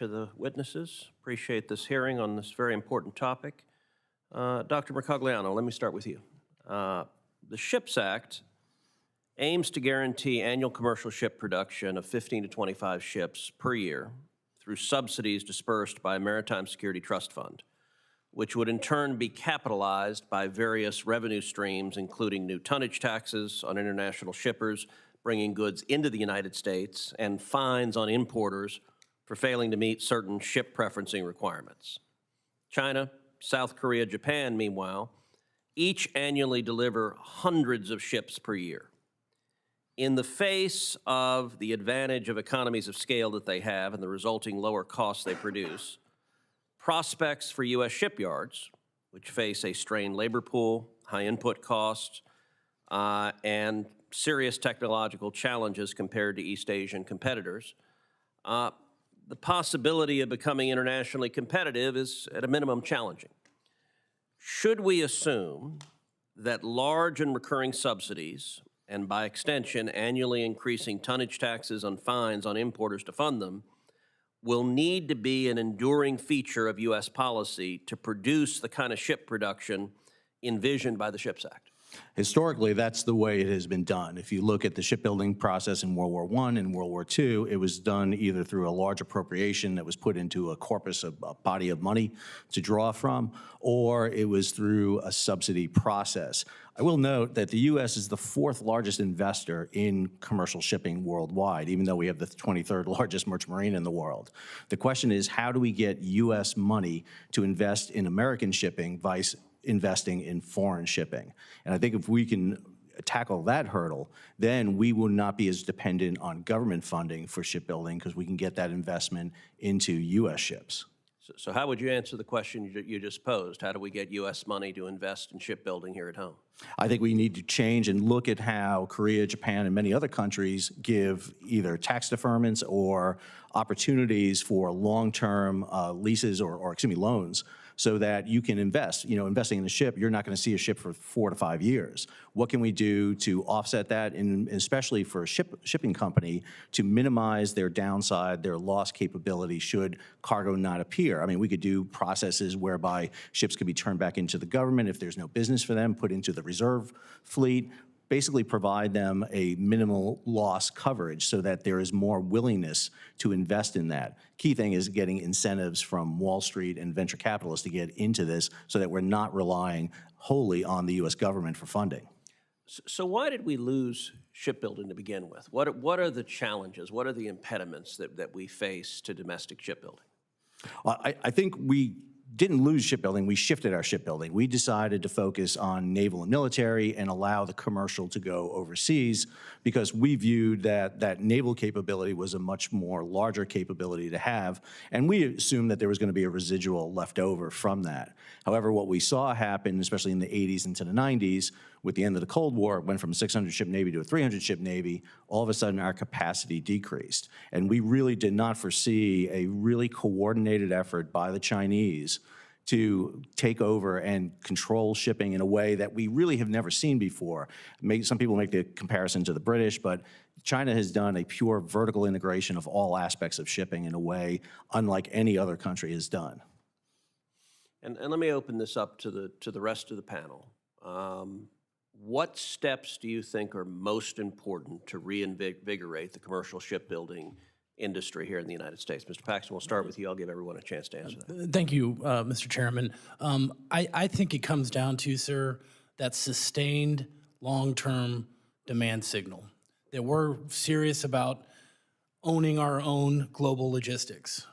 To the witnesses. Appreciate this hearing on this very important topic. Dr. Mercogliano, let me start with you. The SHIPS Act aims to guarantee annual commercial ship production of 15 to 25 ships per year through subsidies dispersed by a Maritime Security Trust Fund, which would in turn be capitalized by various revenue streams, including new tonnage taxes on international shippers bringing goods into the United States and fines on importers for failing to meet certain ship preferencing requirements. China, South Korea, Japan, meanwhile, each annually deliver hundreds of ships per year. In the face of the advantage of economies of scale that they have and the resulting lower costs they produce, prospects for U.S. shipyards, which face a strained labor pool, high input costs, and serious technological challenges compared to East Asian competitors, the possibility of becoming internationally competitive is at a minimum challenging. Should we assume that large and recurring subsidies, and by extension, annually increasing tonnage taxes and fines on importers to fund them, will need to be an enduring feature of U.S. policy to produce the kind of ship production envisioned by the SHIPS Act? Historically, that's the way it has been done. If you look at the shipbuilding process in World War I and World War II, it was done either through a large appropriation that was put into a corpus, a body of money to draw from, or it was through a subsidy process. I will note that the U.S. is the fourth largest investor in commercial shipping worldwide, even though we have the 23rd largest merchant marine in the world. The question is, how do we get U.S. money to invest in American shipping vice investing in foreign shipping? And I think if we can tackle that hurdle, then we will not be as dependent on government funding for shipbuilding because we can get that investment into U.S. ships. So how would you answer the question you just posed? How do we get U.S. money to invest in shipbuilding here at home? I think we need to change and look at how Korea, Japan, and many other countries give either tax deferments or opportunities for long-term leases or loans, so that you can invest. You know, investing in a ship, you're not going to see a ship for 4 to 5 years. What can we do to offset that, and especially for a shipping company, to minimize their downside, their loss capability should cargo not appear? I mean, we could do processes whereby ships could be turned back into the government if there's no business for them, put into the reserve fleet, basically provide them a minimal loss coverage so that there is more willingness to invest in that. Key thing is getting incentives from Wall Street and venture capitalists to get into this so that we're not relying wholly on the U.S. government for funding. So why did we lose shipbuilding to begin with? What are the challenges? What are the impediments that we face to domestic shipbuilding? I think we didn't lose shipbuilding, we shifted our shipbuilding. We decided to focus on naval and military and allow the commercial to go overseas because we viewed that naval capability was a much more larger capability to have, and we assumed that there was going to be a residual left over from that. However, what we saw happen, especially in the 80s into the 90s, with the end of the Cold War, it went from a 600-ship Navy to a 300-ship Navy. All of a sudden, our capacity decreased. And we really did not foresee a really coordinated effort by the Chinese to take over and control shipping in a way that we really have never seen before. Some people make the comparison to the British, but China has done a pure vertical integration of all aspects of shipping in a way unlike any other country has done. And let me open this up to the rest of the panel. What steps do you think are most important to reinvigorate the commercial shipbuilding industry here in the United States? Mr. Paxton, we'll start with you. I'll give everyone a chance to answer that. Thank you, Mr. Chairman. I think it comes down to, sir, that sustained long-term demand signal, that we're serious about owning our own global logistics.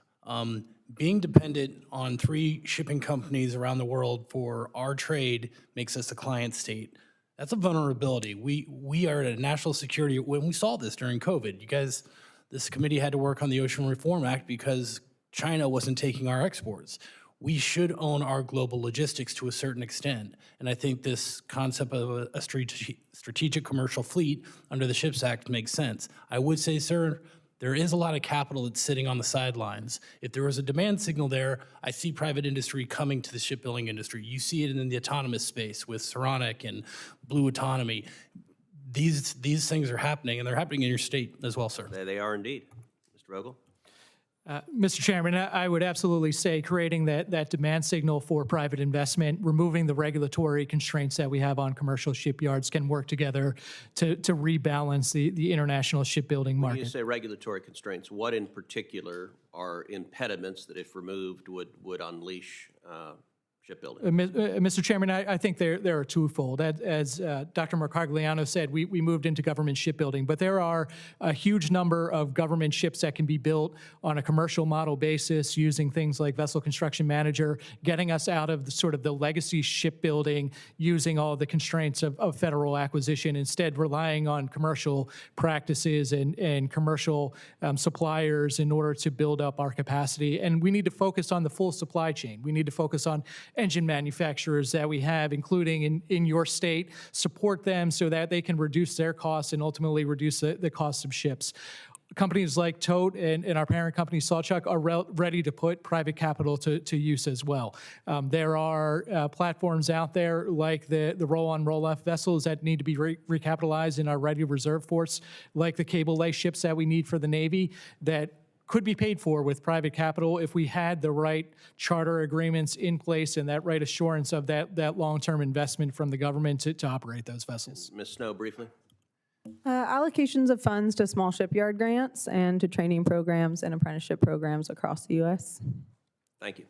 Being dependent on 3 shipping companies around the world for our trade makes us a client state. That's a vulnerability. We are at a national security, when we saw this during COVID, you guys, this committee had to work on the Ocean Reform Act because China wasn't taking our exports. We should own our global logistics to a certain extent. And I think this concept of a strategic commercial fleet under the SHIPS Act makes sense. I would say, sir, there is a lot of capital that's sitting on the sidelines. If there was a demand signal there, I see private industry coming to the shipbuilding industry. You see it in the autonomous space with Saronic and Blue Autonomy. These things are happening, and they're happening in your state as well, sir. They are indeed. Mr. Vogel? Mr. Chairman, I would absolutely say creating that demand signal for private investment, removing the regulatory constraints that we have on commercial shipyards can work together to rebalance the international shipbuilding When you market. say regulatory constraints, what in particular are impediments that, if removed, would unleash shipbuilding? Mr. Chairman, I think there are twofold. As Dr. Mercogliano said, we moved into government shipbuilding, but there are a huge number of government ships that can be built on a commercial model basis using things like Vessel Construction Manager, getting us out of the legacy shipbuilding, using all the constraints of federal acquisition, instead relying on commercial practices and commercial suppliers in order to build up our capacity. And we need to focus on the full supply chain. We need to focus on engine manufacturers that we have, including in your state, support them so that they can reduce their costs and ultimately reduce the cost of ships. Companies like Tote and our parent company Sawchuck are ready to put private capital to use as well. There are platforms out there like the roll-on, roll-off vessels that need to be recapitalized in our ready reserve force, like the cable lay ships that we need for the Navy that could be paid for with private capital if we had the right charter agreements in place and that right assurance of that long-term investment from the government to operate those vessels. Ms. Snow, briefly. Allocations of funds to small shipyard grants and to training programs and apprenticeship programs across the U.S. Thank you.